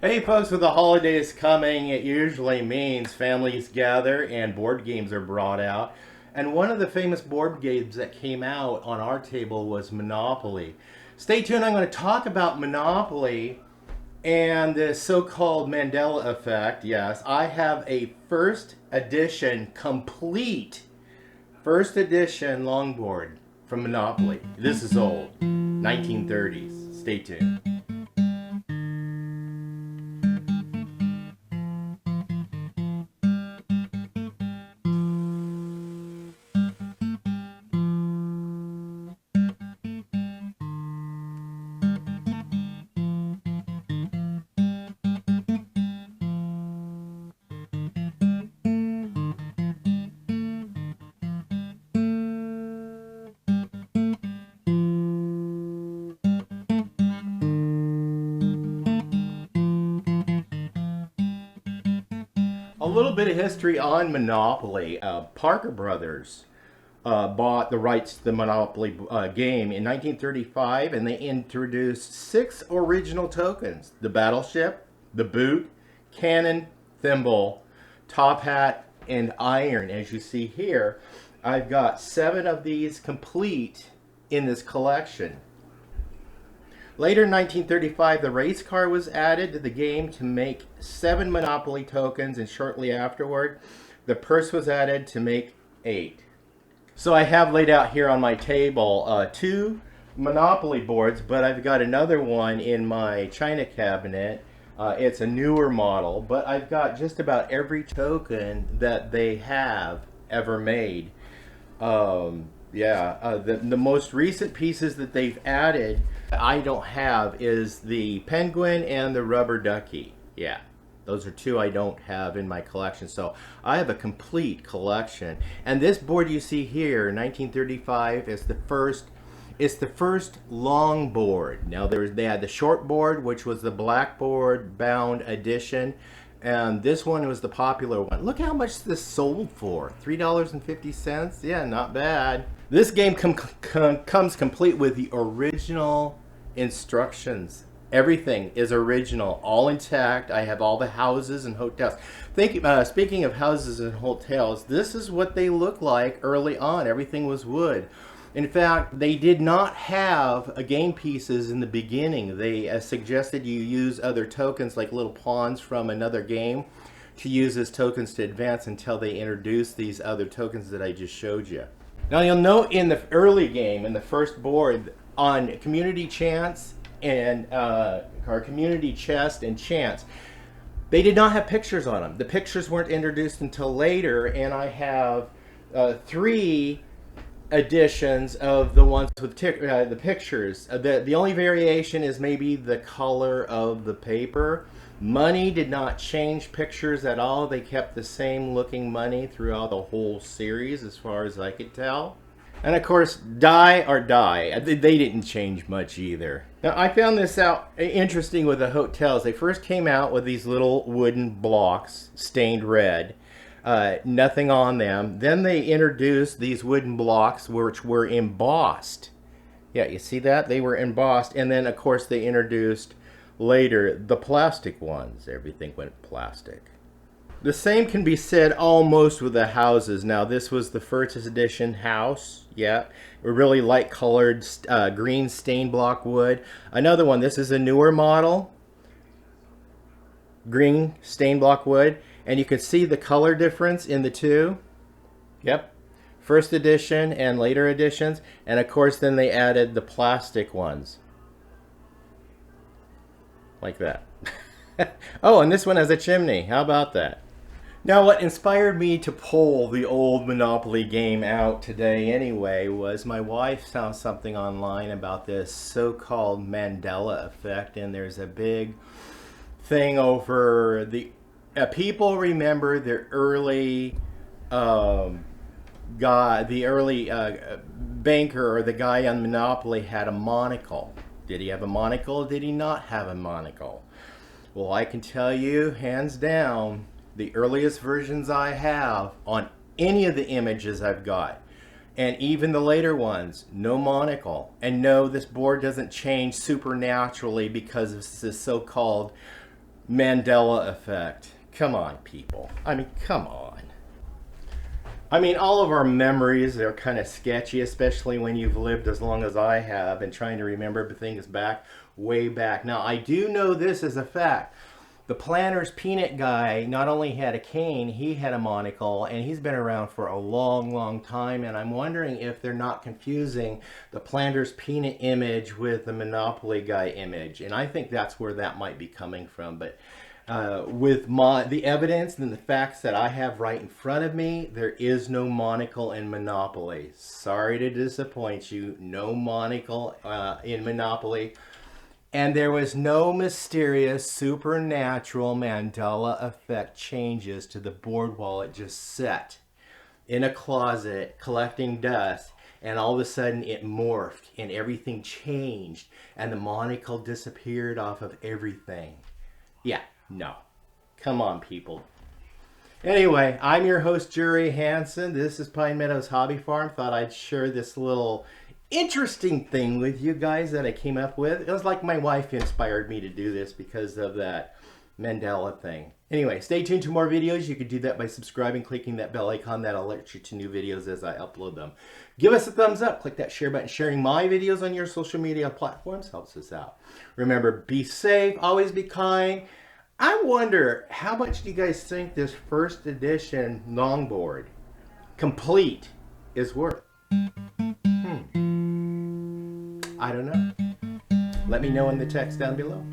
Hey folks, with the holidays coming, it usually means families gather and board games are brought out. And one of the famous board games that came out on our table was Monopoly. Stay tuned, I'm going to talk about Monopoly and the so-called Mandela effect. Yes, I have a first edition longboard from Monopoly. This is old, 1930s. Stay tuned. A little bit of history on Monopoly. Parker Brothers bought the rights to the Monopoly game in 1935, and they introduced 6 original tokens: the battleship, the boot, cannon, thimble, top hat, and iron. As you see here, I've got 7 of these complete in this collection. Later in 1935, the race car was added to the game to make 7 Monopoly tokens, and shortly afterward, the purse was added to make 8. So I have laid out here on my table 2 Monopoly boards, but I've got another one in my china cabinet. It's a newer model, but I've got just about every token that they have ever made. The most recent pieces that they've added I don't have is the penguin and the rubber ducky. Yeah, those are 2 I don't have in my collection. So I have a complete collection. And this board you see here, 1935, is the first. It's the first long board. Now they had the short board, which was the blackboard bound edition. And this one was the popular one. Look how much this sold for. $3.50. Yeah, not bad. This game comes complete with the original instructions. Everything is original, all intact. I have all the houses and hotels. Speaking of houses and hotels, this is what they looked like early on. Everything was wood. In fact, they did not have game pieces in the beginning. They suggested you use other tokens like little pawns from another game to use as tokens to advance until they introduced these other tokens that I just showed you. Now you'll note in the early game, in the first board, on Community Chance and or Community Chest and Chance, they did not have pictures on them. The pictures weren't introduced until later, and I have 3 editions of the ones with the pictures. The only variation is maybe the color of the paper. Money did not change pictures at all. They kept the same looking money throughout the whole series as far as I could tell. And of course, die or die. They didn't change much either. Now I found this out interesting with the hotels. They first came out with these little wooden blocks stained red. Nothing on them. Then they introduced these wooden blocks which were embossed. Yeah, you see that? They were embossed. And then of course they introduced later the plastic ones. Everything went plastic. The same can be said almost with the houses. Now this was the first edition house. Yeah, a really light colored green stained block wood. Another one, this is a newer model. Green stained block wood. And you can see the color difference in the 2. Yep. First edition and later editions. And of course then they added the plastic ones. Like that. Oh, and this one has a chimney. How about that? Now what inspired me to pull the old Monopoly game out today anyway was my wife found something online about this so-called Mandela effect, and there's a big thing over the people remember the early banker, or the guy on Monopoly, had a monocle. Did he have a monocle? Did he not have a monocle? Well, I can tell you hands down, the earliest versions I have on any of the images I've got, and even the later ones, no monocle. And no, this board doesn't change supernaturally because of this so-called Mandela effect. Come on, people. I mean, come on. I mean, all of our memories are kind of sketchy, especially when you've lived as long as I have and trying to remember things back, way back. Now, I do know this as a fact. The Planters Peanut guy not only had a cane, he had a monocle, and he's been around for a long, long time, and I'm wondering if they're not confusing the Planters Peanut image with the Monopoly guy image, and I think that's where that might be coming from. But with the evidence and the facts that I have right in front of me, there is no monocle in Monopoly. Sorry to disappoint you, no monocle in Monopoly. And there was no mysterious supernatural Mandela effect changes to the board while it just sat in a closet collecting dust, and all of a sudden it morphed and everything changed and the monocle disappeared off of everything. Yeah, no. Come on, people. Anyway, I'm your host, Jerry Hansen. This is Pine Meadows Hobby Farm. Thought I'd share this little interesting thing with you guys that I came up with. It was like my wife inspired me to do this because of that Mandela thing. Anyway, stay tuned to more videos. You can do that by subscribing, clicking that bell icon. That'll alert you to new videos as I upload them. Give us a thumbs up. Click that share button. Sharing my videos on your social media platforms helps us out. Remember, be safe. Always be kind. I wonder, how much do you guys think this first edition longboard, complete, is worth? I don't know. Let me know in the text down below.